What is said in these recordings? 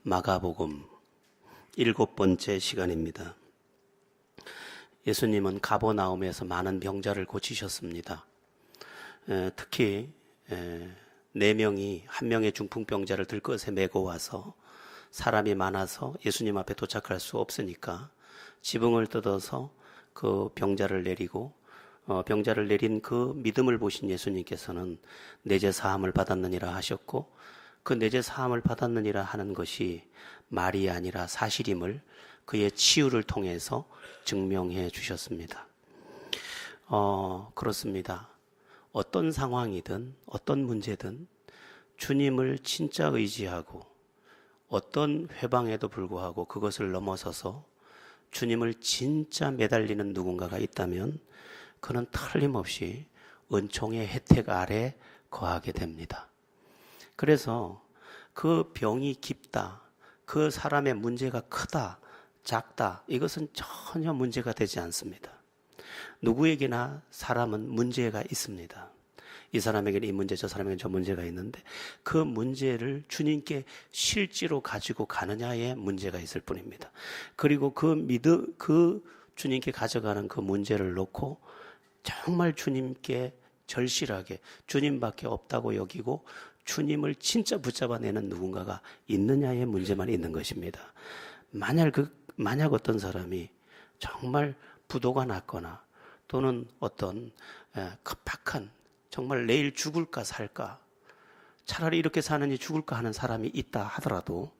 마가복음 7번째 시간입니다. 예수님은 가버나움에서 많은 병자를 고치셨습니다. 특히 4명이 한 명의 중풍병자를 들것에 메고 와서 사람이 많아서 예수님 앞에 도착할 수 없으니까 지붕을 뜯어서 그 병자를 내리고 병자를 내린 그 믿음을 보신 예수님께서는 내 죄 사함을 받았느니라 하셨고, 그 내 죄 사함을 받았느니라 하는 것이 말이 아니라 사실임을 그의 치유를 통해서 증명해 주셨습니다. 그렇습니다. 어떤 상황이든 어떤 문제든 주님을 진짜 의지하고 어떤 회방에도 불구하고 그것을 넘어서서 주님을 진짜 매달리는 누군가가 있다면 그는 틀림없이 은총의 혜택 아래 거하게 됩니다. 그래서 그 병이 깊다, 그 사람의 문제가 크다, 작다, 이것은 전혀 문제가 되지 않습니다. 누구에게나 사람은 문제가 있습니다. 이 사람에게는 이 문제, 저 사람에게는 저 문제가 있는데 그 문제를 주님께 실제로 가지고 가느냐에 문제가 있을 뿐입니다. 그리고 그 주님께 가져가는 그 문제를 놓고 정말 주님께 절실하게 주님밖에 없다고 여기고 주님을 진짜 붙잡아내는 누군가가 있느냐의 문제만 있는 것입니다. 만약 어떤 사람이 정말 부도가 났거나 또는 어떤 급박한 정말 내일 죽을까 살까, 차라리 이렇게 사느니 죽을까 하는 사람이 있다 하더라도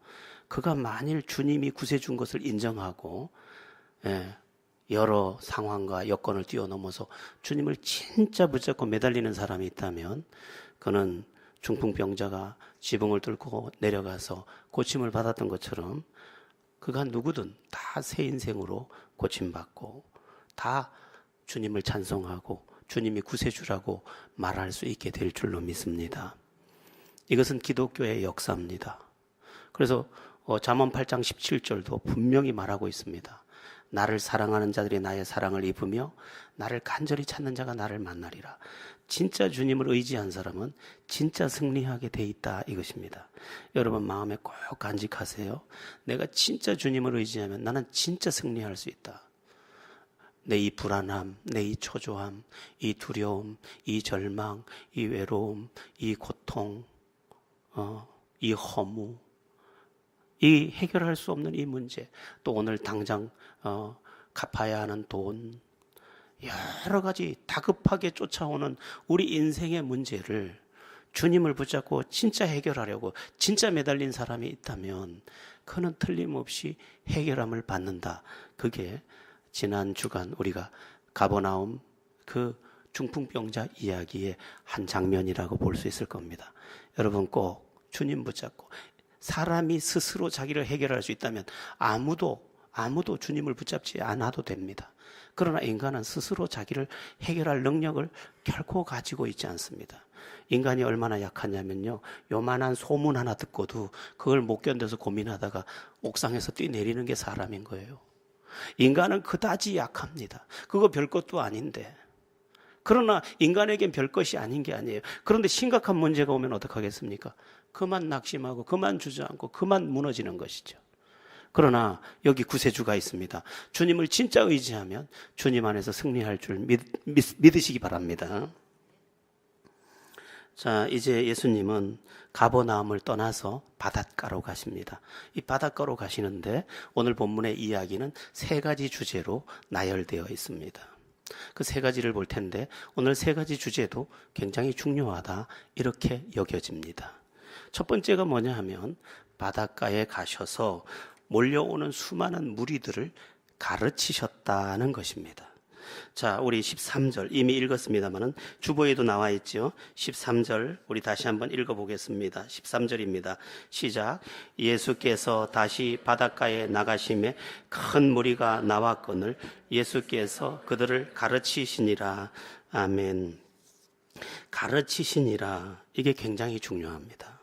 그가 만일 주님이 구세 준 것을 인정하고 여러 상황과 여건을 뛰어넘어서 주님을 진짜 붙잡고 매달리는 사람이 있다면 그는 중풍병자가 지붕을 뚫고 내려가서 고침을 받았던 것처럼 그가 누구든 다 새 인생으로 고침받고 다 주님을 찬송하고 주님이 구세주라고 말할 수 있게 될 줄로 믿습니다. 이것은 기독교의 역사입니다. 그래서 잠언 8장 17절도 분명히 말하고 있습니다. 나를 사랑하는 자들이 나의 사랑을 입으며 나를 간절히 찾는 자가 나를 만나리라. 진짜 주님을 의지한 사람은 진짜 승리하게 돼 있다, 이것입니다. 여러분 마음에 꼭 간직하세요. 내가 진짜 주님을 의지하면 나는 진짜 승리할 수 있다. 내 이 불안함, 내 이 초조함, 이 두려움, 이 절망, 이 외로움, 이 고통, 이 허무, 이 해결할 수 없는 이 문제, 또 오늘 당장 갚아야 하는 돈, 여러 가지 다급하게 쫓아오는 우리 인생의 문제를 주님을 붙잡고 진짜 해결하려고 진짜 매달린 사람이 있다면 그는 틀림없이 해결함을 받는다. 그게 지난 주간 우리가 가버나움 그 중풍병자 이야기의 한 장면이라고 볼 수 있을 겁니다. 여러분 꼭 주님 붙잡고, 사람이 스스로 자기를 해결할 수 있다면 아무도 주님을 붙잡지 않아도 됩니다. 그러나 인간은 스스로 자기를 해결할 능력을 결코 가지고 있지 않습니다. 인간이 얼마나 약하냐면요, 요만한 소문 하나 듣고도 그걸 못 견뎌서 고민하다가 옥상에서 뛰내리는 게 사람인 거예요. 인간은 그다지 약합니다. 그거 별것도 아닌데. 그러나 인간에겐 별것이 아닌 게 아니에요. 그런데 심각한 문제가 오면 어떡하겠습니까? 그만 낙심하고 그만 주저앉고 그만 무너지는 것이죠. 그러나 여기 구세주가 있습니다. 주님을 진짜 의지하면 주님 안에서 승리할 줄 믿으시기 바랍니다. 자, 이제 예수님은 가버나움을 떠나서 바닷가로 가십니다. 이 바닷가로 가시는데 오늘 본문의 이야기는 3가지 주제로 나열되어 있습니다. 그 3가지를 볼 텐데 오늘 3가지 주제도 굉장히 중요하다, 이렇게 여겨집니다. 첫 번째가 뭐냐 하면 바닷가에 가셔서 몰려오는 수많은 무리들을 가르치셨다는 것입니다. 자, 우리 13절 이미 읽었습니다만은 주보에도 나와 있죠. 13절 우리 다시 한번 읽어보겠습니다. 13절입니다. 시작. 예수께서 다시 바닷가에 나가심에 큰 무리가 나왔거늘 예수께서 그들을 가르치시니라. 아멘. 가르치시니라, 이게 굉장히 중요합니다.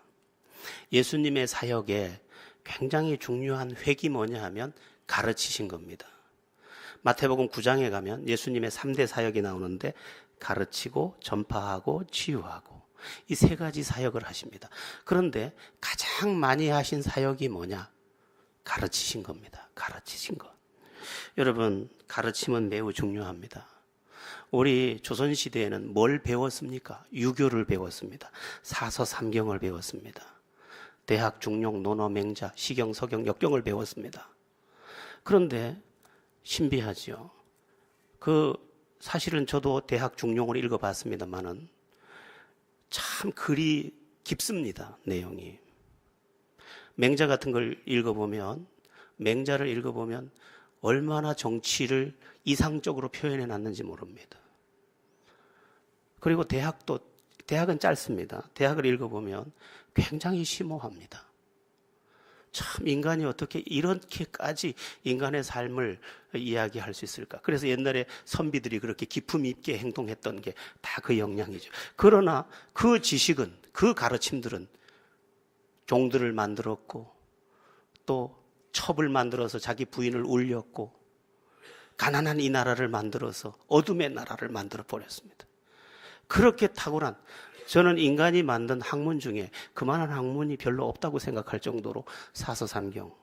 예수님의 사역에 굉장히 중요한 획이 뭐냐 하면 가르치신 겁니다. 마태복음 9장에 가면 예수님의 3대 사역이 나오는데 가르치고 전파하고 치유하고 이 3가지 사역을 하십니다. 그런데 가장 많이 하신 사역이 뭐냐? 가르치신 겁니다. 가르치신 것. 여러분, 가르침은 매우 중요합니다. 우리 조선시대에는 뭘 배웠습니까? 유교를 배웠습니다. 사서삼경을 배웠습니다. 대학, 중용, 논어, 맹자, 시경, 서경, 역경을 배웠습니다. 그런데 신비하지요. 사실은 저도 대학 중용을 읽어봤습니다만은 참 글이 깊습니다. 내용이. 맹자 같은 걸 읽어보면, 맹자를 읽어보면 얼마나 정치를 이상적으로 표현해 놨는지 모릅니다. 그리고 대학은 짧습니다. 대학을 읽어보면 굉장히 심오합니다. 참 인간이 어떻게 이렇게까지 인간의 삶을 이야기할 수 있을까? 그래서 옛날에 선비들이 그렇게 기품 있게 행동했던 게 다 그 영향이죠. 그러나 그 지식은, 그 가르침들은 종들을 만들었고 또 첩을 만들어서 자기 부인을 울렸고 가난한 이 나라를 만들어서 어둠의 나라를 만들어 버렸습니다. 그렇게 탁월한, 저는 인간이 만든 학문 중에 그만한 학문이 별로 없다고 생각할 정도로 사서삼경,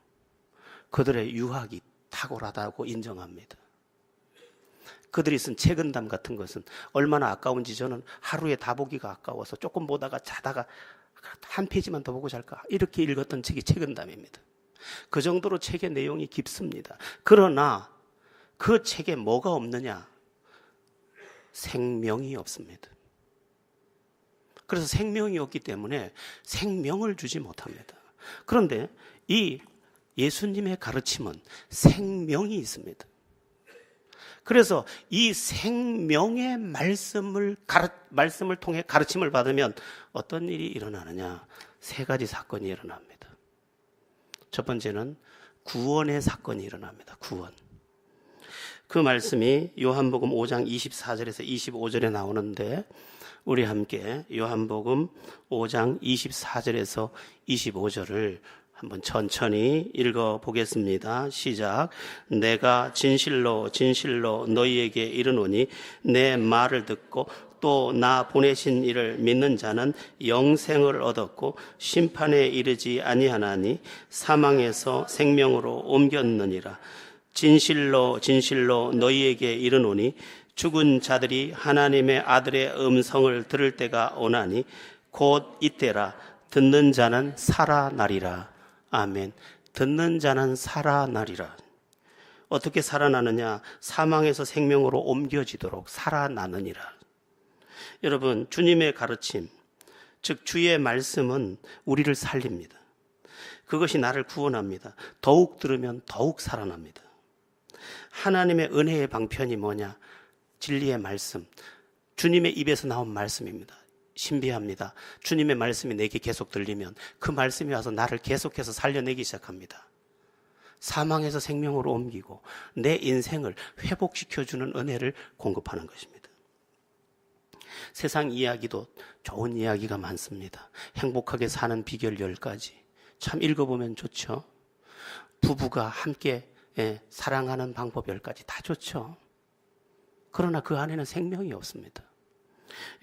그들의 유학이 탁월하다고 인정합니다. 그들이 쓴 책은담 같은 것은 얼마나 아까운지 저는 하루에 다 보기가 아까워서 조금 보다가 자다가 한 페이지만 더 보고 잘까 이렇게 읽었던 책이 책은담입니다. 그 정도로 책의 내용이 깊습니다. 그러나 그 책에 뭐가 없느냐? 생명이 없습니다. 그래서 생명이 없기 때문에 생명을 주지 못합니다. 그런데 이 예수님의 가르침은 생명이 있습니다. 그래서 이 생명의 말씀을 통해 가르침을 받으면 어떤 일이 일어나느냐? 세 가지 사건이 일어납니다. 첫 번째는 구원의 사건이 일어납니다. 구원. 그 말씀이 요한복음 5장 24절에서 25절에 나오는데 우리 함께 요한복음 5장 24절에서 25절을 한번 천천히 읽어보겠습니다. 시작. 내가 진실로 진실로 너희에게 이르노니 내 말을 듣고 또 나 보내신 이를 믿는 자는 영생을 얻었고 심판에 이르지 아니하나니 사망에서 생명으로 옮겼느니라. 진실로 진실로 너희에게 이르노니 죽은 자들이 하나님의 아들의 음성을 들을 때가 오나니 곧 이때라. 듣는 자는 살아나리라. 아멘. 듣는 자는 살아나리라. 어떻게 살아나느냐? 사망에서 생명으로 옮겨지도록 살아나느니라. 여러분, 주님의 가르침, 즉 주의 말씀은 우리를 살립니다. 그것이 나를 구원합니다. 더욱 들으면 더욱 살아납니다. 하나님의 은혜의 방편이 뭐냐? 진리의 말씀, 주님의 입에서 나온 말씀입니다. 신비합니다. 주님의 말씀이 내게 계속 들리면 그 말씀이 와서 나를 계속해서 살려내기 시작합니다. 사망에서 생명으로 옮기고 내 인생을 회복시켜주는 은혜를 공급하는 것입니다. 세상 이야기도 좋은 이야기가 많습니다. 행복하게 사는 비결 10가지. 참 읽어보면 좋죠. 부부가 함께 사랑하는 방법 10가지 다 좋죠. 그러나 그 안에는 생명이 없습니다.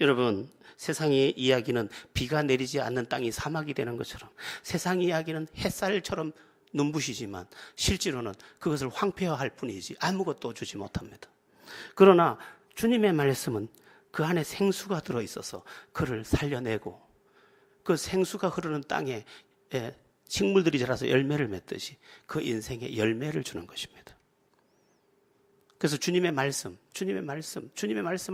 여러분, 세상의 이야기는 비가 내리지 않는 땅이 사막이 되는 것처럼 세상 이야기는 햇살처럼 눈부시지만 실제로는 그것을 황폐화할 뿐이지 아무것도 주지 못합니다. 그러나 주님의 말씀은 그 안에 생수가 들어있어서 그를 살려내고 그 생수가 흐르는 땅에 식물들이 자라서 열매를 맺듯이 그 인생에 열매를 주는 것입니다. 그래서 주님의 말씀을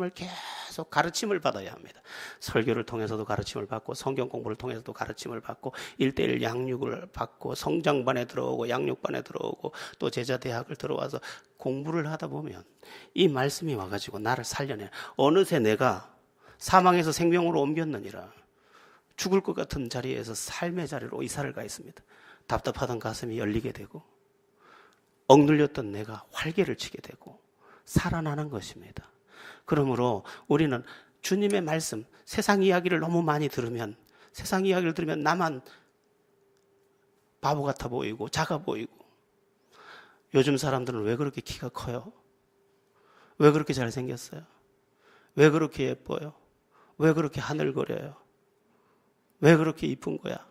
계속 가르침을 받아야 합니다. 설교를 통해서도 가르침을 받고 성경 공부를 통해서도 가르침을 받고 1:1 양육을 받고 성장반에 들어오고 양육반에 들어오고 또 제자대학을 들어와서 공부를 하다 보면 이 말씀이 와가지고 나를 살려내. 어느새 내가 사망에서 생명으로 옮겼느니라. 죽을 것 같은 자리에서 삶의 자리로 이사를 가 있습니다. 답답하던 가슴이 열리게 되고 억눌렸던 내가 활개를 치게 되고 살아나는 것입니다. 그러므로 우리는 주님의 말씀, 세상 이야기를 너무 많이 들으면 세상 이야기를 들으면 나만 바보 같아 보이고 작아 보이고 요즘 사람들은 왜 그렇게 키가 커요? 왜 그렇게 잘생겼어요? 왜 그렇게 예뻐요? 왜 그렇게 하늘거려요? 왜 그렇게 이쁜 거야?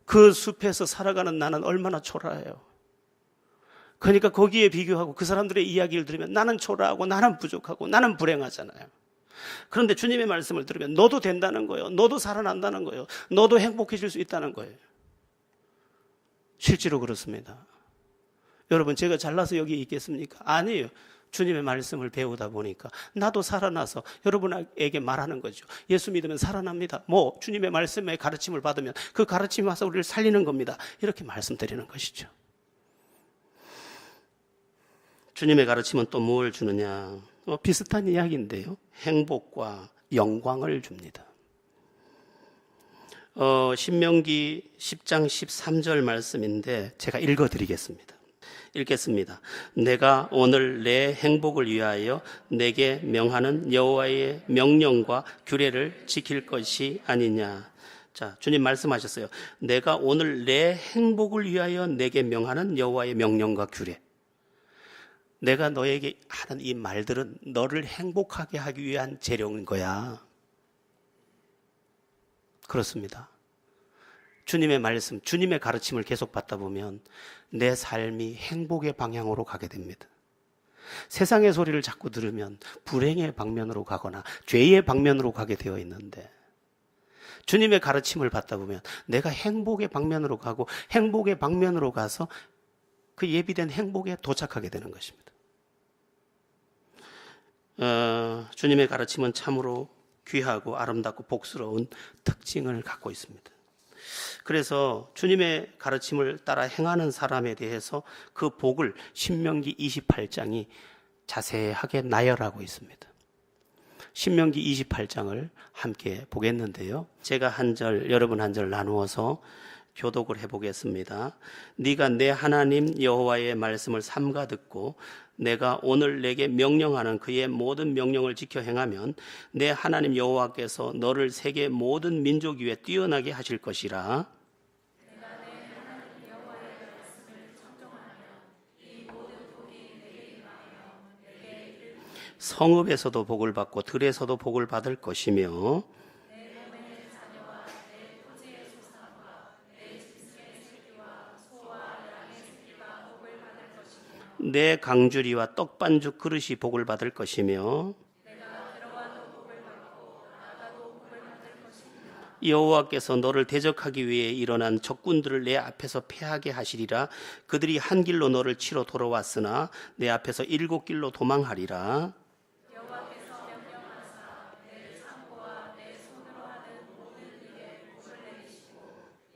그 숲에서 살아가는 나는 얼마나 초라해요. 그러니까 거기에 비교하고 그 사람들의 이야기를 들으면 나는 초라하고 나는 부족하고 나는 불행하잖아요. 그런데 주님의 말씀을 들으면 너도 된다는 거예요. 너도 살아난다는 거예요. 너도 행복해질 수 있다는 거예요. 실제로 그렇습니다. 여러분, 제가 잘나서 여기 있겠습니까? 아니에요. 주님의 말씀을 배우다 보니까 나도 살아나서 여러분에게 말하는 거죠. 예수 믿으면 살아납니다. 주님의 말씀의 가르침을 받으면 그 가르침이 와서 우리를 살리는 겁니다. 이렇게 말씀드리는 것이죠. 주님의 가르침은 또 뭘 주느냐? 비슷한 이야기인데요. 행복과 영광을 줍니다. 신명기 10장 13절 말씀인데 제가 읽어드리겠습니다. 읽겠습니다. 내가 오늘 내 행복을 위하여 내게 명하는 여호와의 명령과 규례를 지킬 것이 아니냐. 자, 주님 말씀하셨어요. 내가 오늘 내 행복을 위하여 내게 명하는 여호와의 명령과 규례. 내가 너에게 하는 이 말들은 너를 행복하게 하기 위한 재료인 거야. 그렇습니다. 주님의 말씀, 주님의 가르침을 계속 받다 보면 내 삶이 행복의 방향으로 가게 됩니다. 세상의 소리를 자꾸 들으면 불행의 방면으로 가거나 죄의 방면으로 가게 되어 있는데, 주님의 가르침을 받다 보면 내가 행복의 방면으로 가고 행복의 방면으로 가서 그 예비된 행복에 도착하게 되는 것입니다. 주님의 가르침은 참으로 귀하고 아름답고 복스러운 특징을 갖고 있습니다. 그래서 주님의 가르침을 따라 행하는 사람에 대해서 그 복을 신명기 28장이 자세하게 나열하고 있습니다. 신명기 28장을 함께 보겠는데요. 제가 한 절, 여러분 한 절 나누어서 교독을 해보겠습니다. 네가 내 하나님 여호와의 말씀을 삼가 듣고 내가 오늘 내게 명령하는 그의 모든 명령을 지켜 행하면 내 하나님 여호와께서 너를 세계 모든 민족 위에 뛰어나게 하실 것이라. 내가 내 하나님 여호와의 말씀을 청종하면 이 모든 복이 내게 임하여 내게 이를 성읍에서도 복을 받고 들에서도 복을 받을 것이며 내 몸의 자녀와 내 토지의 소산과 내 짐승의 새끼와 소와 양의 새끼가 복을 받을 것이며 내 강주리와 떡반죽 그릇이 복을 받을 것이며 내가 들어와도 복을 받고 나가도 복을 받을 것이며 여호와께서 너를 대적하기 위해 일어난 적군들을 내 앞에서 패하게 하시리라. 그들이 한 길로 너를 치러 돌아왔으나 내 앞에서 7길로 도망하리라. 여호와께서 명령하사 내 창고와 내 손으로 하는 모든 일에 복을 내리시고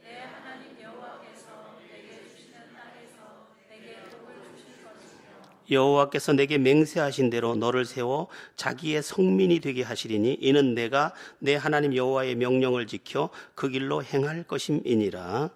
내 하나님 여호와께서 내게 주시는 땅에서 내게 복을 주실 것이며 여호와께서 내게 맹세하신 대로 너를 세워 자기의 성민이 되게 하시리니 이는 내가 내 하나님 여호와의 명령을 지켜 그 길로 행할 것임이니라.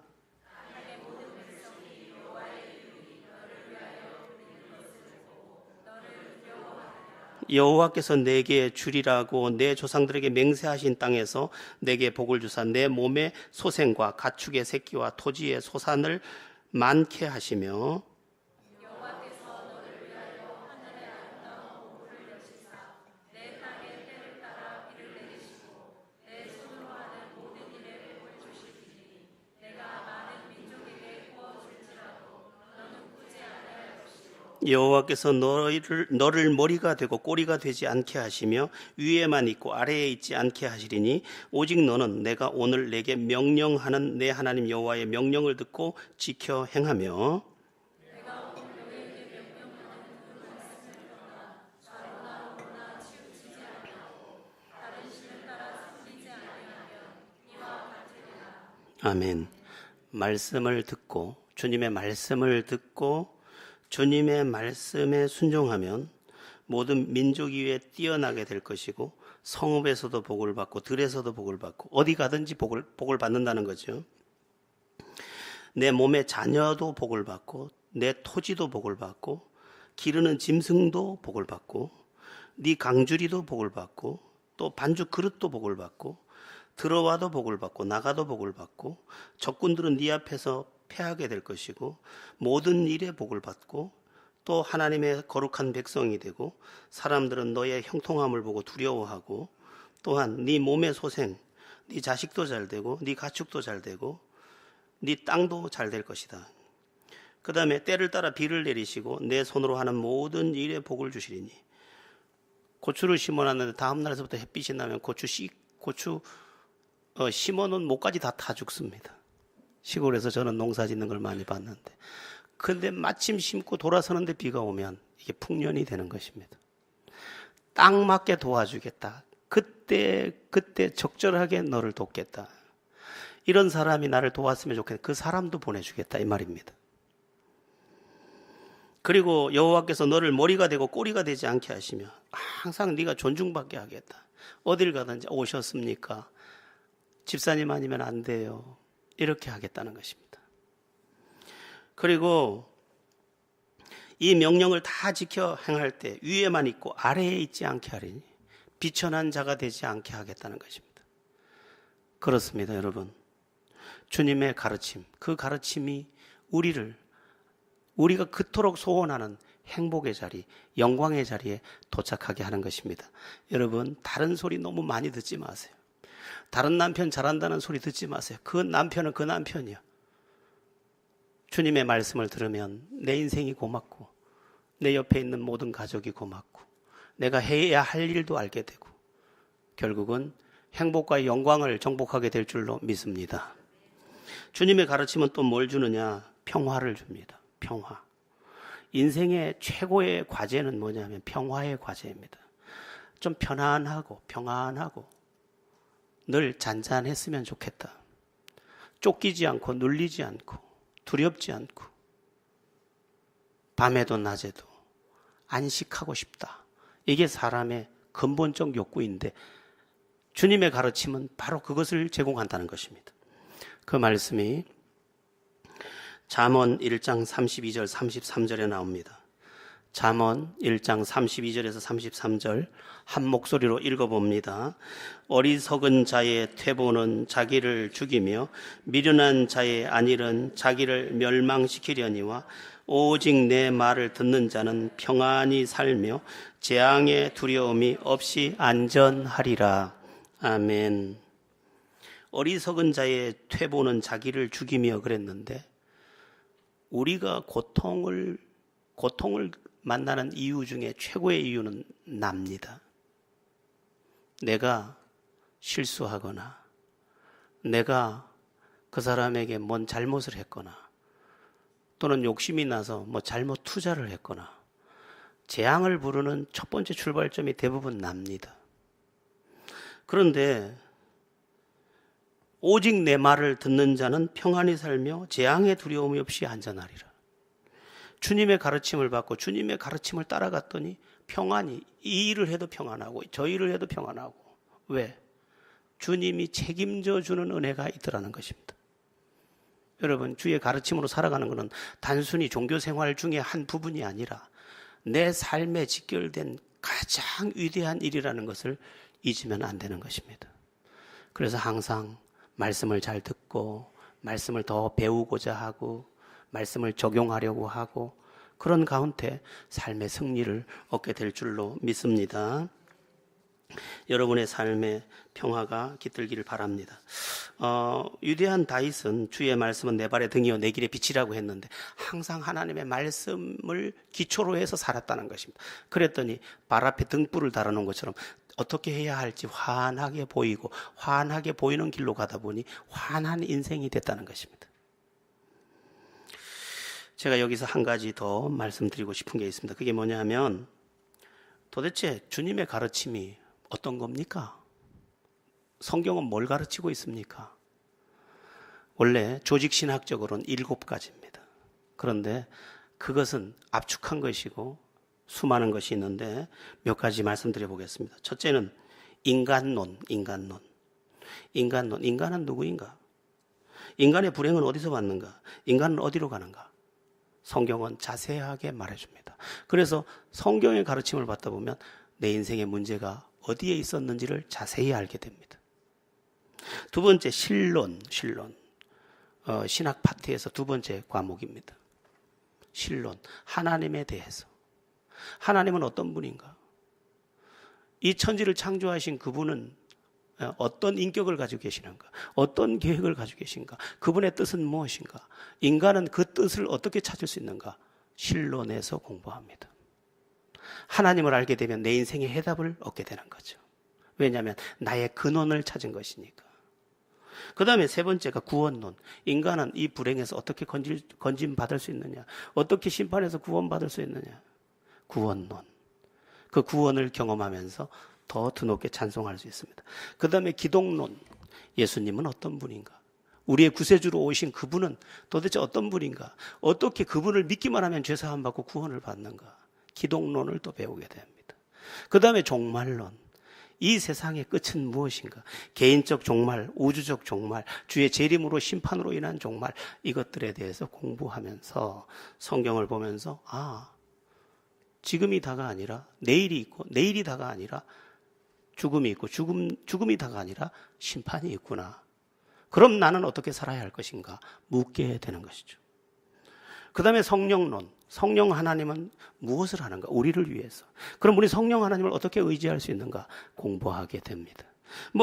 여호와께서 내게 주리라고 내 조상들에게 맹세하신 땅에서 내게 복을 주사 내 몸의 소생과 가축의 새끼와 토지의 소산을 많게 하시며 여호와께서 너를 머리가 되고 꼬리가 되지 않게 하시며 위에만 있고 아래에 있지 않게 하시리니 오직 너는 내가 오늘 내게 명령하는 내 하나님 여호와의 명령을 듣고 지켜 행하며 아멘. 말씀을 듣고 주님의 말씀을 듣고 주님의 말씀에 순종하면 모든 민족 위에 뛰어나게 될 것이고 성읍에서도 복을 받고 들에서도 복을 받고 어디 가든지 복을 받는다는 거죠. 내 몸의 자녀도 복을 받고 내 토지도 복을 받고 기르는 짐승도 복을 받고 네 강주리도 복을 받고 또 반죽 그릇도 복을 받고 들어와도 복을 받고 나가도 복을 받고 적군들은 네 앞에서 패하게 될 것이고 모든 일에 복을 받고 또 하나님의 거룩한 백성이 되고 사람들은 너의 형통함을 보고 두려워하고 또한 네 몸의 소생, 네 자식도 잘 되고 네 가축도 잘 되고 네 땅도 잘 될 것이다. 그 다음에 때를 따라 비를 내리시고 내 손으로 하는 모든 일에 복을 주시리니. 고추를 심어놨는데 다음 날에서부터 햇빛이 나면 고추 심어놓은 목까지 다 타 죽습니다. 시골에서 저는 농사 짓는 걸 많이 봤는데, 근데 마침 심고 돌아서는데 비가 오면 이게 풍년이 되는 것입니다. 딱 맞게 도와주겠다. 그때 적절하게 너를 돕겠다. 이런 사람이 나를 도왔으면 좋겠다. 그 사람도 보내주겠다 이 말입니다. 그리고 여호와께서 너를 머리가 되고 꼬리가 되지 않게 하시며 항상 네가 존중받게 하겠다. 어딜 가든지 오셨습니까? 집사님 아니면 안 돼요. 이렇게 하겠다는 것입니다. 그리고 이 명령을 다 지켜 행할 때 위에만 있고 아래에 있지 않게 하리니 비천한 자가 되지 않게 하겠다는 것입니다. 그렇습니다, 여러분. 주님의 가르침, 그 가르침이 우리가 그토록 소원하는 행복의 자리, 영광의 자리에 도착하게 하는 것입니다. 여러분, 다른 소리 너무 많이 듣지 마세요. 다른 남편 잘한다는 소리 듣지 마세요. 그 남편은 그 남편이요. 주님의 말씀을 들으면 내 인생이 고맙고 내 옆에 있는 모든 가족이 고맙고 내가 해야 할 일도 알게 되고 결국은 행복과 영광을 정복하게 될 줄로 믿습니다. 주님의 가르침은 또 뭘 주느냐? 평화를 줍니다. 평화. 인생의 최고의 과제는 뭐냐면 평화의 과제입니다. 좀 편안하고 평안하고 늘 잔잔했으면 좋겠다. 쫓기지 않고 눌리지 않고 두렵지 않고 밤에도 낮에도 안식하고 싶다. 이게 사람의 근본적 욕구인데 주님의 가르침은 바로 그것을 제공한다는 것입니다. 그 말씀이 잠언 1장 32절 33절에 나옵니다. 잠언 1장 32절에서 33절 한 목소리로 읽어봅니다. 어리석은 자의 퇴보는 자기를 죽이며 미련한 자의 안일은 자기를 멸망시키려니와 오직 내 말을 듣는 자는 평안히 살며 재앙의 두려움이 없이 안전하리라. 아멘. 어리석은 자의 퇴보는 자기를 죽이며 그랬는데 우리가 고통을 만나는 이유 중에 최고의 이유는 납니다. 내가 실수하거나 내가 그 사람에게 뭔 잘못을 했거나 또는 욕심이 나서 뭐 잘못 투자를 했거나 재앙을 부르는 첫 번째 출발점이 대부분 납니다. 그런데 오직 내 말을 듣는 자는 평안히 살며 재앙의 두려움이 없이 안전하리라. 주님의 가르침을 받고 주님의 가르침을 따라갔더니 평안히 이 일을 해도 평안하고 저 일을 해도 평안하고. 왜? 주님이 책임져 주는 은혜가 있더라는 것입니다. 여러분, 주의 가르침으로 살아가는 것은 단순히 종교 생활 중에 한 부분이 아니라 내 삶에 직결된 가장 위대한 일이라는 것을 잊으면 안 되는 것입니다. 그래서 항상 말씀을 잘 듣고 말씀을 더 배우고자 하고 말씀을 적용하려고 하고 그런 가운데 삶의 승리를 얻게 될 줄로 믿습니다. 여러분의 삶에 평화가 깃들기를 바랍니다. 위대한 다윗은 주의 말씀은 내 발의 등이요 내 길의 빛이라고 했는데 항상 하나님의 말씀을 기초로 해서 살았다는 것입니다. 그랬더니 발 앞에 등불을 달아놓은 것처럼 어떻게 해야 할지 환하게 보이고 환하게 보이는 길로 가다 보니 환한 인생이 됐다는 것입니다. 제가 여기서 한 가지 더 말씀드리고 싶은 게 있습니다. 그게 뭐냐 하면 도대체 주님의 가르침이 어떤 겁니까? 성경은 뭘 가르치고 있습니까? 원래 조직신학적으로는 7가지입니다. 그런데 그것은 압축한 것이고 수많은 것이 있는데 몇 가지 말씀드려 보겠습니다. 첫째는 인간론. 인간은 누구인가? 인간의 불행은 어디서 왔는가? 인간은 어디로 가는가? 성경은 자세하게 말해줍니다. 그래서 성경의 가르침을 받다 보면 내 인생의 문제가 어디에 있었는지를 자세히 알게 됩니다. 두 번째, 신론. 신학 파트에서 두 번째 과목입니다. 신론, 하나님에 대해서. 하나님은 어떤 분인가? 이 천지를 창조하신 그분은 어떤 인격을 가지고 계시는가? 어떤 계획을 가지고 계신가? 그분의 뜻은 무엇인가? 인간은 그 뜻을 어떻게 찾을 수 있는가? 신론에서 공부합니다. 하나님을 알게 되면 내 인생의 해답을 얻게 되는 거죠. 왜냐하면 나의 근원을 찾은 것이니까. 그 다음에 세 번째가 구원론. 인간은 이 불행에서 어떻게 건짐받을 수 있느냐? 어떻게 심판에서 구원받을 수 있느냐? 구원론. 그 구원을 경험하면서 더 드높게 찬송할 수 있습니다. 그 다음에 기독론. 예수님은 어떤 분인가? 우리의 구세주로 오신 그분은 도대체 어떤 분인가? 어떻게 그분을 믿기만 하면 죄사함 받고 구원을 받는가? 기독론을 또 배우게 됩니다. 그 다음에 종말론. 이 세상의 끝은 무엇인가? 개인적 종말, 우주적 종말, 주의 재림으로 심판으로 인한 종말, 이것들에 대해서 공부하면서 성경을 보면서 지금이 다가 아니라 내일이 있고, 내일이 다가 아니라 죽음이 있고, 죽음이 다가 아니라 심판이 있구나. 그럼 나는 어떻게 살아야 할 것인가? 묻게 되는 것이죠. 그 다음에 성령론. 성령 하나님은 무엇을 하는가? 우리를 위해서. 그럼 우리 성령 하나님을 어떻게 의지할 수 있는가? 공부하게 됩니다.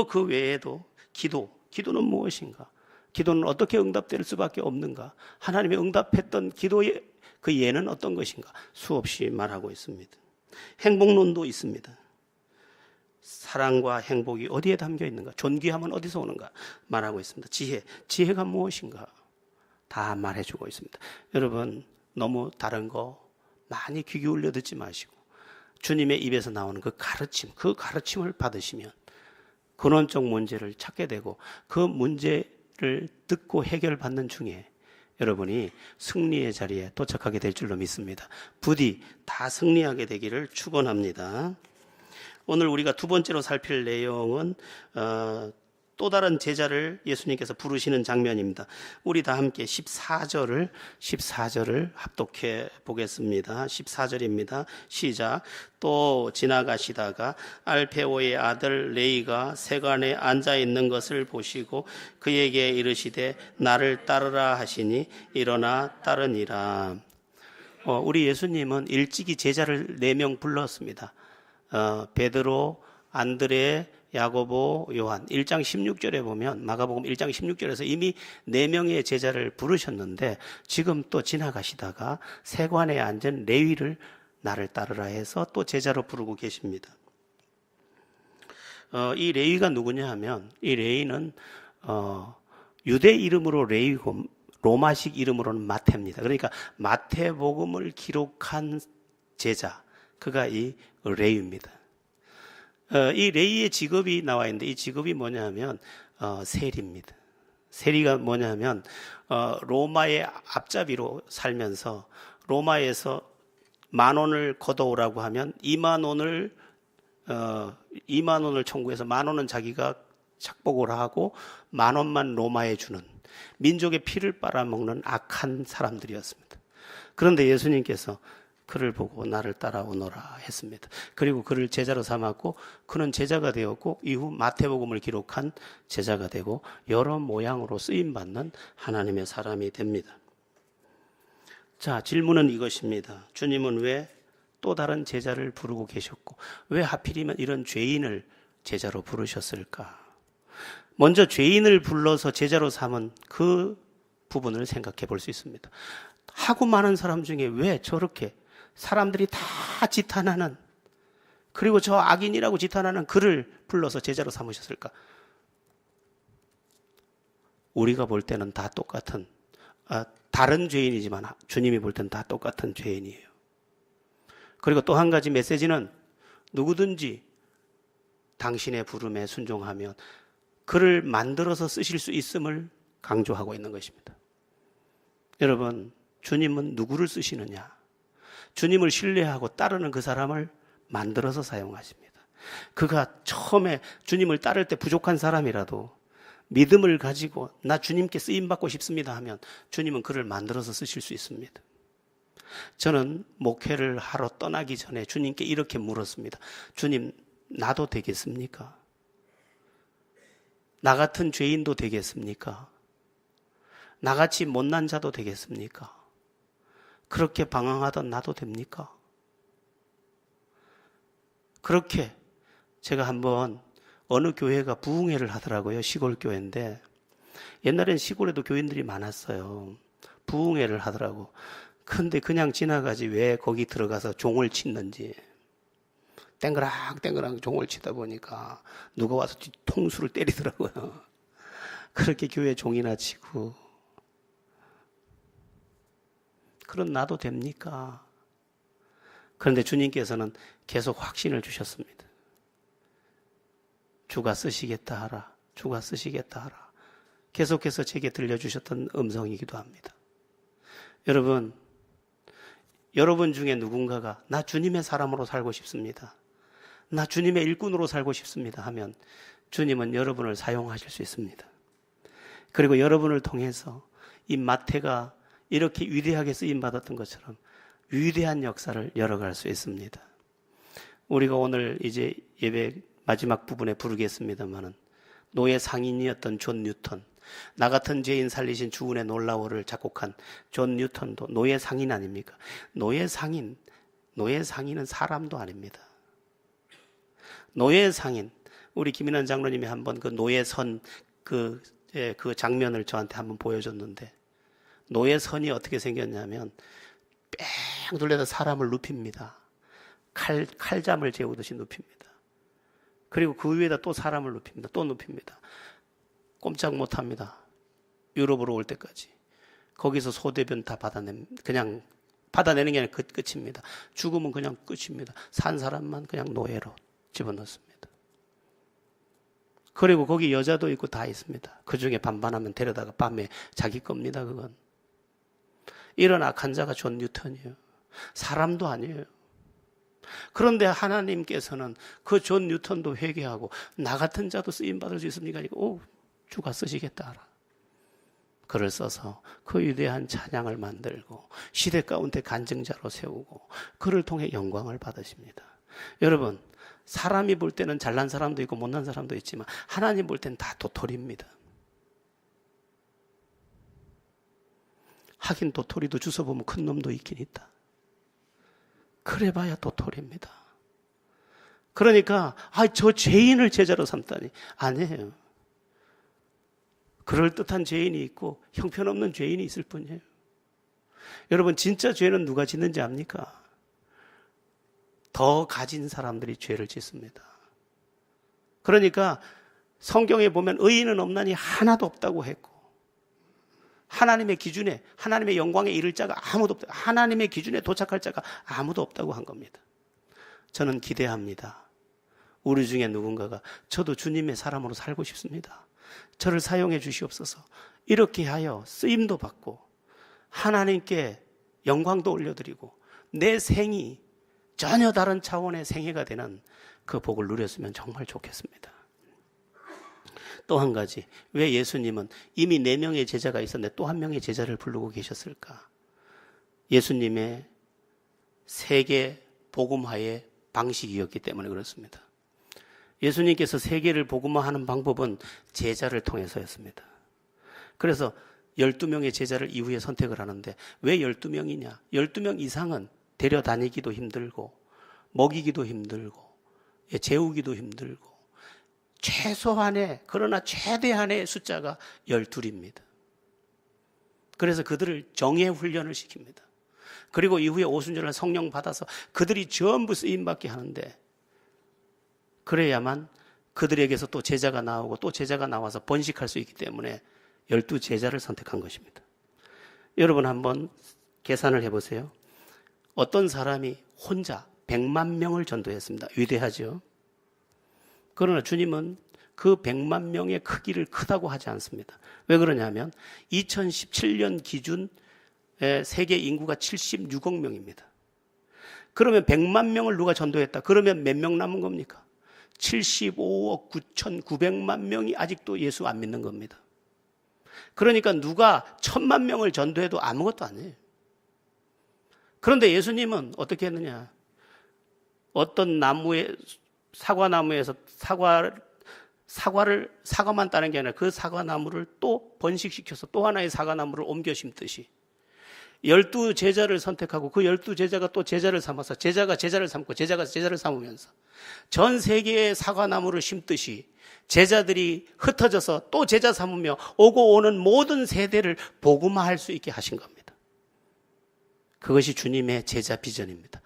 그 외에도 기도는 무엇인가? 기도는 어떻게 응답될 수밖에 없는가? 하나님이 응답했던 기도의 그 예는 어떤 것인가? 수없이 말하고 있습니다. 행복론도 있습니다. 사랑과 행복이 어디에 담겨 있는가? 존귀함은 어디서 오는가? 말하고 있습니다. 지혜가 무엇인가? 다 말해주고 있습니다. 여러분, 너무 다른 거 많이 귀 기울여 듣지 마시고 주님의 입에서 나오는 그 가르침을 받으시면 근원적 문제를 찾게 되고 그 문제를 듣고 해결받는 중에 여러분이 승리의 자리에 도착하게 될 줄로 믿습니다. 부디 다 승리하게 되기를 축원합니다. 오늘 우리가 두 번째로 살필 내용은 또 다른 제자를 예수님께서 부르시는 장면입니다. 우리 다 함께 14절을 합독해 보겠습니다. 14절입니다. 시작. 또 지나가시다가 알페오의 아들 레이가 세관에 앉아 있는 것을 보시고 그에게 이르시되 나를 따르라 하시니 일어나 따르니라. 우리 예수님은 일찍이 제자를 4명 불렀습니다. 베드로, 안드레, 야고보, 요한 1장 16절에 보면 마가복음 1장 16절에서 이미 4명의 제자를 부르셨는데 지금 또 지나가시다가 세관에 앉은 레위를 나를 따르라 해서 또 제자로 부르고 계십니다. 이 레위가 누구냐 하면 이 레위는 유대 이름으로 레위고 로마식 이름으로는 마태입니다. 그러니까 마태복음을 기록한 제자, 그가 이 레위입니다. 이 레위의 직업이 나와 있는데 이 직업이 뭐냐 하면 세리입니다. 세리가 뭐냐 하면 로마의 앞잡이로 살면서 로마에서 10,000원을 걷어오라고 하면 20,000원을 청구해서 10,000원은 자기가 착복을 하고 10,000원만 로마에 주는 민족의 피를 빨아먹는 악한 사람들이었습니다. 그런데 예수님께서 그를 보고 나를 따라오너라 했습니다. 그리고 그를 제자로 삼았고 그는 제자가 되었고 이후 마태복음을 기록한 제자가 되고 여러 모양으로 쓰임받는 하나님의 사람이 됩니다. 자, 질문은 이것입니다. 주님은 왜 또 다른 제자를 부르고 계셨고 왜 하필이면 이런 죄인을 제자로 부르셨을까? 먼저 죄인을 불러서 제자로 삼은 그 부분을 생각해 볼 수 있습니다. 하고 많은 사람 중에 왜 저렇게 사람들이 다 지탄하는 그리고 저 악인이라고 지탄하는 그를 불러서 제자로 삼으셨을까? 우리가 볼 때는 다 똑같은 다른 죄인이지만 주님이 볼 때는 다 똑같은 죄인이에요. 그리고 또 한 가지 메시지는 누구든지 당신의 부름에 순종하면 그를 만들어서 쓰실 수 있음을 강조하고 있는 것입니다. 여러분, 주님은 누구를 쓰시느냐? 주님을 신뢰하고 따르는 그 사람을 만들어서 사용하십니다. 그가 처음에 주님을 따를 때 부족한 사람이라도 믿음을 가지고 나 주님께 쓰임받고 싶습니다 하면 주님은 그를 만들어서 쓰실 수 있습니다. 저는 목회를 하러 떠나기 전에 주님께 이렇게 물었습니다. 주님, 나도 되겠습니까? 나 같은 죄인도 되겠습니까? 나같이 못난 자도 되겠습니까? 그렇게 방황하던 나도 됩니까? 그렇게 제가 한번 어느 교회가 부흥회를 하더라고요. 시골 교회인데 옛날엔 시골에도 교인들이 많았어요. 부흥회를 하더라고. 근데 그냥 지나가지 왜 거기 들어가서 종을 치는지. 땡그랑 종을 치다 보니까 누가 와서 통수를 때리더라고요. 그렇게 교회 종이나 치고. 그런 나도 됩니까? 그런데 주님께서는 계속 확신을 주셨습니다. 주가 쓰시겠다 하라. 주가 쓰시겠다 하라. 계속해서 제게 들려주셨던 음성이기도 합니다. 여러분 중에 누군가가 나 주님의 사람으로 살고 싶습니다. 나 주님의 일꾼으로 살고 싶습니다 하면 주님은 여러분을 사용하실 수 있습니다. 그리고 여러분을 통해서 이 마태가 이렇게 위대하게 쓰임받았던 것처럼 위대한 역사를 열어갈 수 있습니다. 우리가 오늘 이제 예배 마지막 부분에 부르겠습니다만은 노예 상인이었던 존 뉴턴, 나 같은 죄인 살리신 주은의 놀라워를 작곡한 존 뉴턴도 노예 상인 아닙니까? 노예 상인은 사람도 아닙니다. 노예 상인, 우리 김인환 장로님이 한번 그 노예선 그 장면을 저한테 한번 보여줬는데, 노예선이 어떻게 생겼냐면 뺑 돌려서 사람을 눕힙니다. 칼잠을 재우듯이 눕힙니다. 그리고 그 위에다 또 사람을 눕힙니다. 또 눕힙니다. 꼼짝 못합니다. 유럽으로 올 때까지. 거기서 소대변 다 그냥 받아내는 게 아니라 끝입니다. 죽으면 그냥 끝입니다. 산 사람만 그냥 노예로 집어넣습니다. 그리고 거기 여자도 있고 다 있습니다. 그 중에 반반하면 데려다가 밤에 자기 겁니다. 그건. 이런 악한 자가 존 뉴턴이에요. 사람도 아니에요. 그런데 하나님께서는 그 존 뉴턴도 회개하고 나 같은 자도 쓰임받을 수 있습니까? 주가 쓰시겠다 하라. 그를 써서 그 위대한 찬양을 만들고 시대 가운데 간증자로 세우고 그를 통해 영광을 받으십니다. 여러분, 사람이 볼 때는 잘난 사람도 있고 못난 사람도 있지만 하나님 볼 때는 다 도토리입니다. 하긴 도토리도 주워보면 큰 놈도 있긴 있다. 그래봐야 도토리입니다. 그러니까 저 죄인을 제자로 삼다니. 아니에요. 그럴듯한 죄인이 있고 형편없는 죄인이 있을 뿐이에요. 여러분, 진짜 죄는 누가 짓는지 압니까? 더 가진 사람들이 죄를 짓습니다. 그러니까 성경에 보면 의인은 없나니 하나도 없다고 했고, 하나님의 기준에, 하나님의 영광에 이를 자가 아무도 없다. 하나님의 기준에 도착할 자가 아무도 없다고 한 겁니다. 저는 기대합니다. 우리 중에 누군가가 저도 주님의 사람으로 살고 싶습니다. 저를 사용해 주시옵소서. 이렇게 하여 쓰임도 받고 하나님께 영광도 올려드리고 내 생이 전혀 다른 차원의 생애가 되는 그 복을 누렸으면 정말 좋겠습니다. 또 한 가지, 왜 예수님은 이미 4명의 제자가 있었는데 또 한 명의 제자를 부르고 계셨을까? 예수님의 세계 복음화의 방식이었기 때문에 그렇습니다. 예수님께서 세계를 복음화하는 방법은 제자를 통해서였습니다. 그래서 12명의 제자를 이후에 선택을 하는데 왜 12명이냐? 12명 이상은 데려다니기도 힘들고 먹이기도 힘들고 재우기도 힘들고 최소한의, 그러나 최대한의 숫자가 12입니다. 그래서 그들을 정예 훈련을 시킵니다. 그리고 이후에 오순절날 성령 받아서 그들이 전부 쓰임받게 하는데, 그래야만 그들에게서 또 제자가 나오고 또 제자가 나와서 번식할 수 있기 때문에 12제자를 선택한 것입니다. 여러분 한번 계산을 해보세요. 어떤 사람이 혼자 100만 명을 전도했습니다. 위대하죠? 그러나 주님은 그 100만 명의 크기를 크다고 하지 않습니다. 왜 그러냐면 2017년 기준 세계 인구가 76억 명입니다. 그러면 100만 명을 누가 전도했다? 그러면 몇 명 남은 겁니까? 75억 9,900만 명이 아직도 예수 안 믿는 겁니다. 그러니까 누가 1,000만 명을 전도해도 아무것도 아니에요. 그런데 예수님은 어떻게 했느냐? 어떤 사과나무에서 사과만 따는 게 아니라 그 사과나무를 또 번식시켜서 또 하나의 사과나무를 옮겨 심듯이 12 제자를 선택하고 그 12 제자가 또 제자를 삼아서 제자가 제자를 삼고 제자가 제자를 삼으면서 전 세계에 사과나무를 심듯이 제자들이 흩어져서 또 제자 삼으며 오고 오는 모든 세대를 복음화할 수 있게 하신 겁니다. 그것이 주님의 제자 비전입니다.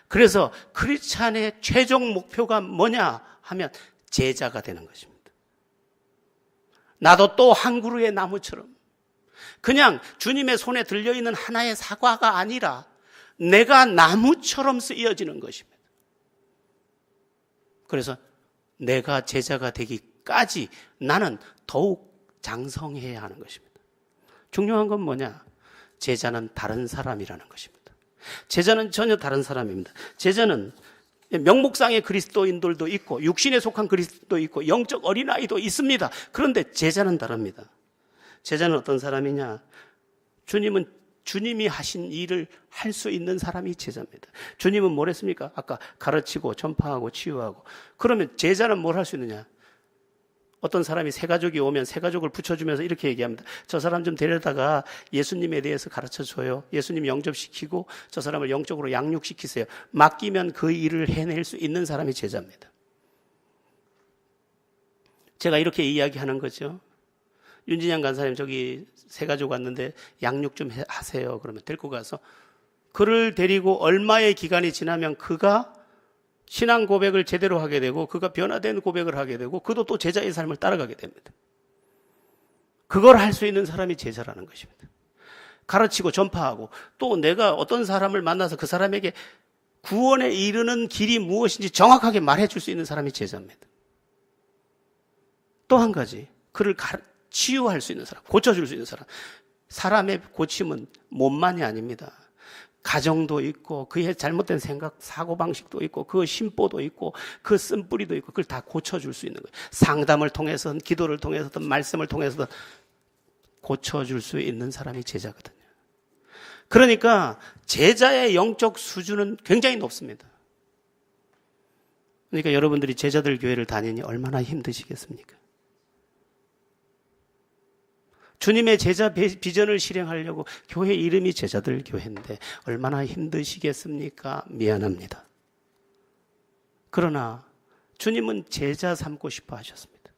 그래서 크리스찬의 최종 목표가 뭐냐 하면 제자가 되는 것입니다. 나도 또 한 그루의 나무처럼 그냥 주님의 손에 들려있는 하나의 사과가 아니라 내가 나무처럼 쓰여지는 것입니다. 그래서 내가 제자가 되기까지 나는 더욱 장성해야 하는 것입니다. 중요한 건 뭐냐? 제자는 다른 사람이라는 것입니다. 제자는 전혀 다른 사람입니다. 제자는 명목상의 그리스도인들도 있고 육신에 속한 그리스도도 있고 영적 어린아이도 있습니다. 그런데 제자는 다릅니다. 제자는 어떤 사람이냐? 주님은 주님이 하신 일을 할 수 있는 사람이 제자입니다. 주님은 뭘 했습니까? 아까 가르치고 전파하고 치유하고. 그러면 제자는 뭘 할 수 있느냐? 어떤 사람이 새 가족이 오면 새 가족을 붙여주면서 이렇게 얘기합니다. 저 사람 좀 데려다가 예수님에 대해서 가르쳐줘요. 예수님 영접시키고 저 사람을 영적으로 양육시키세요. 맡기면 그 일을 해낼 수 있는 사람이 제자입니다. 제가 이렇게 이야기하는 거죠. 윤진양 간사님 저기 새 가족 왔는데 양육 좀 하세요. 그러면 데리고 가서 그를 데리고 얼마의 기간이 지나면 그가 신앙 고백을 제대로 하게 되고 그가 변화된 고백을 하게 되고 그도 또 제자의 삶을 따라가게 됩니다. 그걸 할 수 있는 사람이 제자라는 것입니다. 가르치고 전파하고 또 내가 어떤 사람을 만나서 그 사람에게 구원에 이르는 길이 무엇인지 정확하게 말해줄 수 있는 사람이 제자입니다. 또 한 가지 그를 치유할 수 있는 사람, 고쳐줄 수 있는 사람. 사람의 고침은 몸만이 아닙니다. 가정도 있고 그의 잘못된 생각, 사고방식도 있고 그 심보도 있고 그 쓴뿌리도 있고 그걸 다 고쳐줄 수 있는 거예요. 상담을 통해서든 기도를 통해서든 말씀을 통해서든 고쳐줄 수 있는 사람이 제자거든요. 그러니까 제자의 영적 수준은 굉장히 높습니다. 그러니까 여러분들이 제자들 교회를 다니니 얼마나 힘드시겠습니까? 주님의 제자 비전을 실행하려고 교회 이름이 제자들 교회인데 얼마나 힘드시겠습니까? 미안합니다. 그러나 주님은 제자 삼고 싶어 하셨습니다.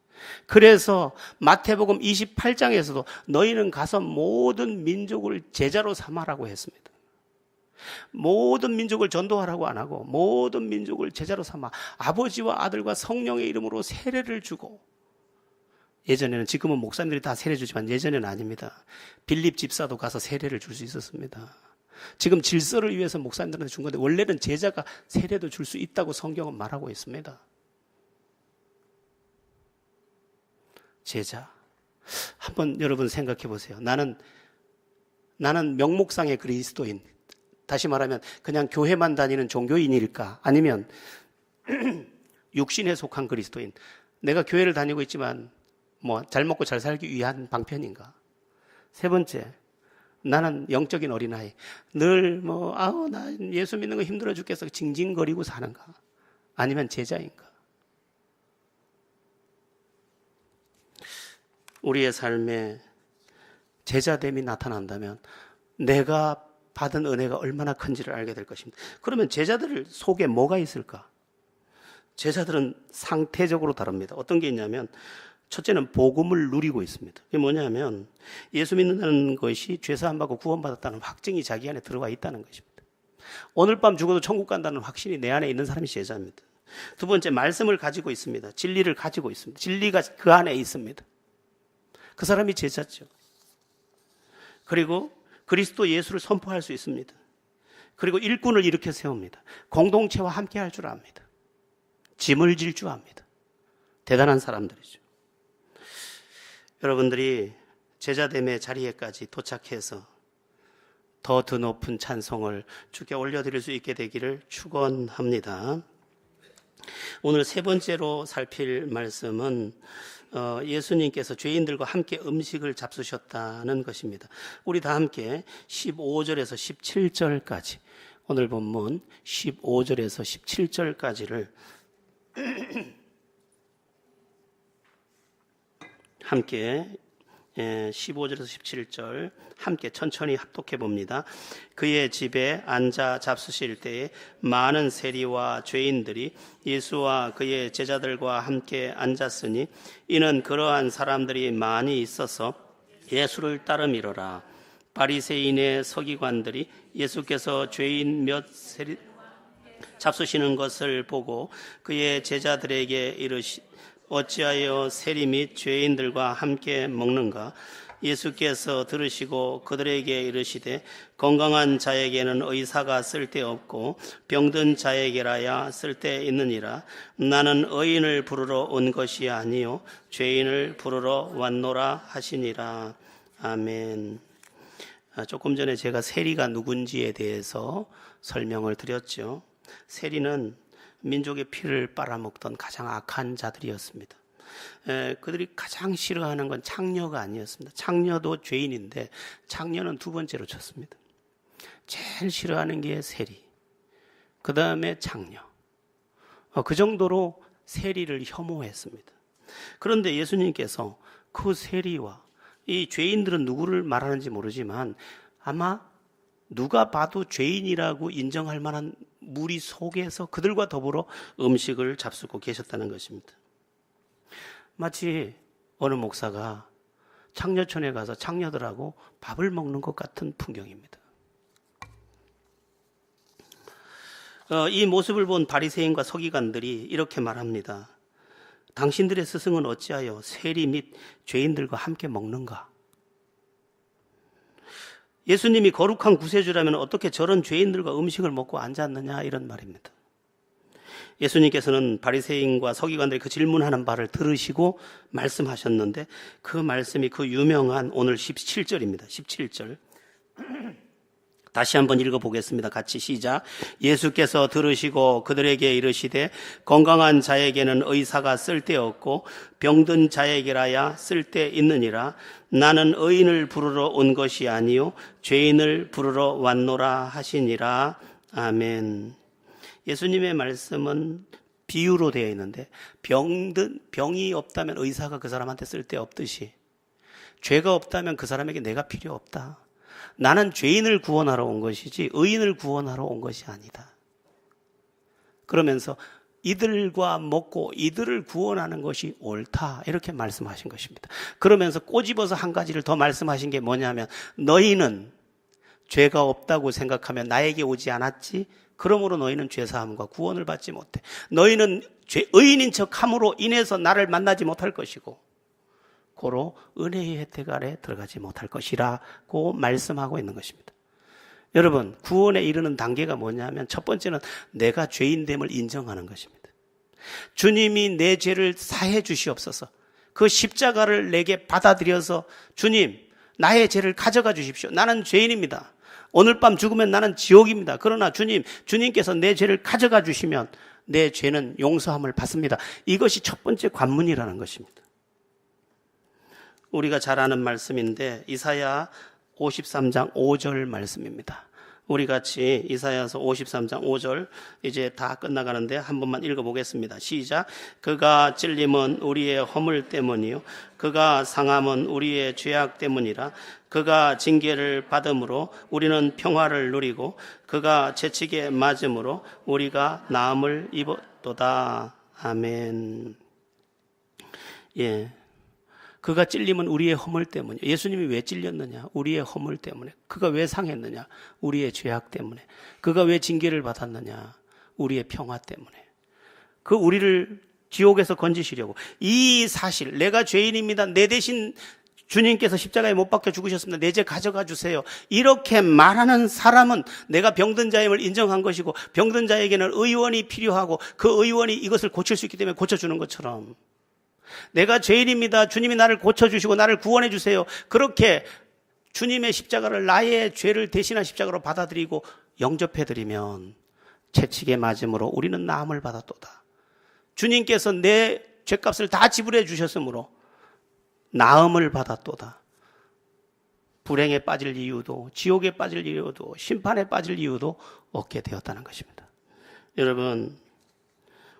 그래서 마태복음 28장에서도 너희는 가서 모든 민족을 제자로 삼아라고 했습니다. 모든 민족을 전도하라고 안 하고 모든 민족을 제자로 삼아 아버지와 아들과 성령의 이름으로 세례를 주고 예전에는 지금은 목사님들이 다 세례 주지만 예전에는 아닙니다. 빌립 집사도 가서 세례를 줄 수 있었습니다. 지금 질서를 위해서 목사님들한테 준 건데 원래는 제자가 세례도 줄 수 있다고 성경은 말하고 있습니다. 제자. 한번 여러분 생각해 보세요. 나는 명목상의 그리스도인. 다시 말하면 그냥 교회만 다니는 종교인일까? 아니면 육신에 속한 그리스도인. 내가 교회를 다니고 있지만 잘 먹고 잘 살기 위한 방편인가? 세 번째, 나는 영적인 어린아이. 늘 나 예수 믿는 거 힘들어 죽겠어. 징징거리고 사는가? 아니면 제자인가? 우리의 삶에 제자됨이 나타난다면 내가 받은 은혜가 얼마나 큰지를 알게 될 것입니다. 그러면 제자들 속에 뭐가 있을까? 제자들은 상태적으로 다릅니다. 어떤 게 있냐면 첫째는 복음을 누리고 있습니다. 그게 뭐냐면 예수 믿는다는 것이 죄사함 받고 구원받았다는 확증이 자기 안에 들어와 있다는 것입니다. 오늘 밤 죽어도 천국 간다는 확신이 내 안에 있는 사람이 제자입니다. 두 번째, 말씀을 가지고 있습니다. 진리를 가지고 있습니다. 진리가 그 안에 있습니다. 그 사람이 제자죠. 그리고 그리스도 예수를 선포할 수 있습니다. 그리고 일꾼을 일으켜 세웁니다. 공동체와 함께 할 줄 압니다. 짐을 질 줄 압니다. 대단한 사람들이죠. 여러분들이 제자됨의 자리에까지 도착해서 더 높은 찬송을 주께 올려드릴 수 있게 되기를 축원합니다. 오늘 세 번째로 살필 말씀은 예수님께서 죄인들과 함께 음식을 잡수셨다는 것입니다. 우리 다 함께 15절에서 17절까지 오늘 본문 15절에서 17절까지를 함께 15절에서 17절 함께 천천히 합독해 봅니다. 그의 집에 앉아 잡수실 때에 많은 세리와 죄인들이 예수와 그의 제자들과 함께 앉았으니 이는 그러한 사람들이 많이 있어서 예수를 따름이로라. 바리새인의 서기관들이 예수께서 죄인 몇 세리 잡수시는 것을 보고 그의 제자들에게 이르시 어찌하여 세리 및 죄인들과 함께 먹는가? 예수께서 들으시고 그들에게 이르시되 건강한 자에게는 의사가 쓸데없고 병든 자에게라야 쓸데있느니라. 나는 의인을 부르러 온 것이 아니요 죄인을 부르러 왔노라 하시니라. 아멘. 조금 전에 제가 세리가 누군지에 대해서 설명을 드렸죠. 세리는 민족의 피를 빨아먹던 가장 악한 자들이었습니다. 그들이 가장 싫어하는 건 창녀가 아니었습니다. 창녀도 죄인인데 창녀는 두 번째로 쳤습니다. 제일 싫어하는 게 세리, 그 다음에 창녀. 그 정도로 세리를 혐오했습니다. 그런데 예수님께서 그 세리와 이 죄인들은 누구를 말하는지 모르지만 아마 누가 봐도 죄인이라고 인정할 만한 무리 속에서 그들과 더불어 음식을 잡수고 계셨다는 것입니다. 마치 어느 목사가 창녀촌에 가서 창녀들하고 밥을 먹는 것 같은 풍경입니다. 이 모습을 본 바리새인과 서기관들이 이렇게 말합니다. 당신들의 스승은 어찌하여 세리 및 죄인들과 함께 먹는가? 예수님이 거룩한 구세주라면 어떻게 저런 죄인들과 음식을 먹고 앉았느냐 이런 말입니다. 예수님께서는 바리새인과 서기관들이 그 질문하는 바를 들으시고 말씀하셨는데 그 말씀이 그 유명한 오늘 17절입니다. 17절 다시 한번 읽어보겠습니다. 같이 시작. 예수께서 들으시고 그들에게 이르시되 건강한 자에게는 의사가 쓸데없고 병든 자에게라야 쓸데있느니라. 나는 의인을 부르러 온 것이 아니요 죄인을 부르러 왔노라 하시니라. 아멘. 예수님의 말씀은 비유로 되어 있는데 병이 없다면 의사가 그 사람한테 쓸데없듯이 죄가 없다면 그 사람에게 내가 필요 없다. 나는 죄인을 구원하러 온 것이지 의인을 구원하러 온 것이 아니다. 그러면서 이들과 먹고 이들을 구원하는 것이 옳다 이렇게 말씀하신 것입니다. 그러면서 꼬집어서 한 가지를 더 말씀하신 게 뭐냐면 너희는 죄가 없다고 생각하면 나에게 오지 않았지? 그러므로 너희는 죄사함과 구원을 받지 못해. 너희는 의인인 척함으로 인해서 나를 만나지 못할 것이고 고로 은혜의 혜택 아래 들어가지 못할 것이라고 말씀하고 있는 것입니다. 여러분, 구원에 이르는 단계가 뭐냐면 첫 번째는 내가 죄인됨을 인정하는 것입니다. 주님이 내 죄를 사해 주시옵소서. 그 십자가를 내게 받아들여서 주님, 나의 죄를 가져가 주십시오. 나는 죄인입니다. 오늘 밤 죽으면 나는 지옥입니다. 그러나 주님께서 내 죄를 가져가 주시면 내 죄는 용서함을 받습니다. 이것이 첫 번째 관문이라는 것입니다. 우리가 잘 아는 말씀인데 이사야 53장 5절 말씀입니다. 우리 같이 이사야서 53장 5절 이제 다 끝나가는데 한 번만 읽어보겠습니다. 시작. 그가 찔림은 우리의 허물 때문이요 그가 상함은 우리의 죄악 때문이라. 그가 징계를 받음으로 우리는 평화를 누리고 그가 채찍에 맞음으로 우리가 나음을 입었도다. 아멘. 예. 그가 찔림은 우리의 허물 때문에. 예수님이 왜 찔렸느냐? 우리의 허물 때문에. 그가 왜 상했느냐? 우리의 죄악 때문에. 그가 왜 징계를 받았느냐? 우리의 평화 때문에. 그 우리를 지옥에서 건지시려고. 이 사실, 내가 죄인입니다. 내 대신 주님께서 십자가에 못 박혀 죽으셨습니다. 내 죄 가져가 주세요. 이렇게 말하는 사람은 내가 병든 자임을 인정한 것이고 병든 자에게는 의원이 필요하고 그 의원이 이것을 고칠 수 있기 때문에 고쳐주는 것처럼 내가 죄인입니다. 주님이 나를 고쳐주시고 나를 구원해 주세요. 그렇게 주님의 십자가를 나의 죄를 대신한 십자가로 받아들이고 영접해드리면 채찍에 맞음으로 우리는 나음을 받았도다. 주님께서 내 죄값을 다 지불해 주셨으므로 나음을 받았도다. 불행에 빠질 이유도 지옥에 빠질 이유도 심판에 빠질 이유도 얻게 되었다는 것입니다. 여러분,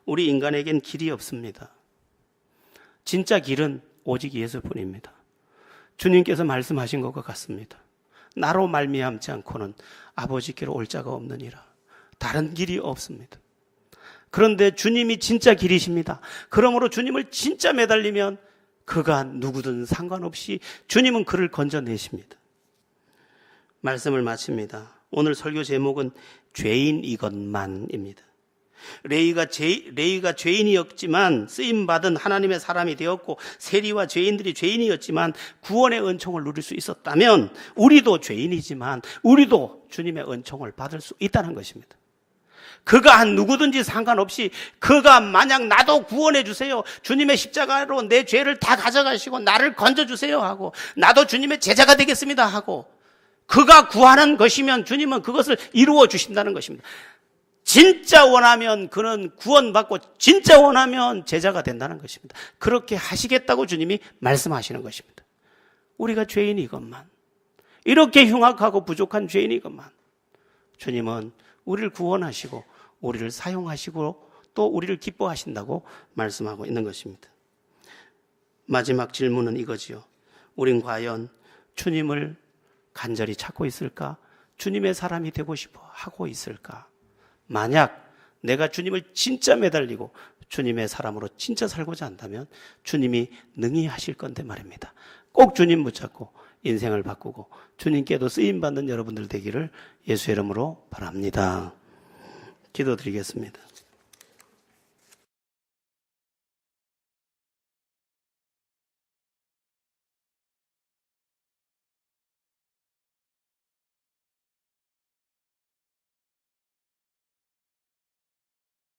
우리 인간에겐 길이 없습니다. 진짜 길은 오직 예수뿐입니다. 주님께서 말씀하신 것과 같습니다. 나로 말미암지 않고는 아버지께로 올 자가 없느니라. 다른 길이 없습니다. 그런데 주님이 진짜 길이십니다. 그러므로 주님을 진짜 매달리면 그가 누구든 상관없이 주님은 그를 건져내십니다. 말씀을 마칩니다. 오늘 설교 제목은 죄인 이것만입니다. 레위가 죄인이었지만 쓰임받은 하나님의 사람이 되었고, 세리와 죄인들이 죄인이었지만 구원의 은총을 누릴 수 있었다면 우리도 죄인이지만 우리도 주님의 은총을 받을 수 있다는 것입니다. 그가 한 누구든지 상관없이, 그가 만약 나도 구원해 주세요, 주님의 십자가로 내 죄를 다 가져가시고 나를 건져주세요 하고, 나도 주님의 제자가 되겠습니다 하고, 그가 구하는 것이면 주님은 그것을 이루어 주신다는 것입니다. 진짜 원하면 그는 구원받고, 진짜 원하면 제자가 된다는 것입니다. 그렇게 하시겠다고 주님이 말씀하시는 것입니다. 우리가 죄인이 이것만, 이렇게 흉악하고 부족한 죄인이 이것만, 주님은 우리를 구원하시고 우리를 사용하시고 또 우리를 기뻐하신다고 말씀하고 있는 것입니다. 마지막 질문은 이거지요. 우린 과연 주님을 간절히 찾고 있을까? 주님의 사람이 되고 싶어 하고 있을까? 만약 내가 주님을 진짜 매달리고 주님의 사람으로 진짜 살고자 한다면 주님이 능히 하실 건데 말입니다. 꼭 주님 붙잡고 인생을 바꾸고 주님께도 쓰임받는 여러분들 되기를 예수의 이름으로 바랍니다. 기도드리겠습니다.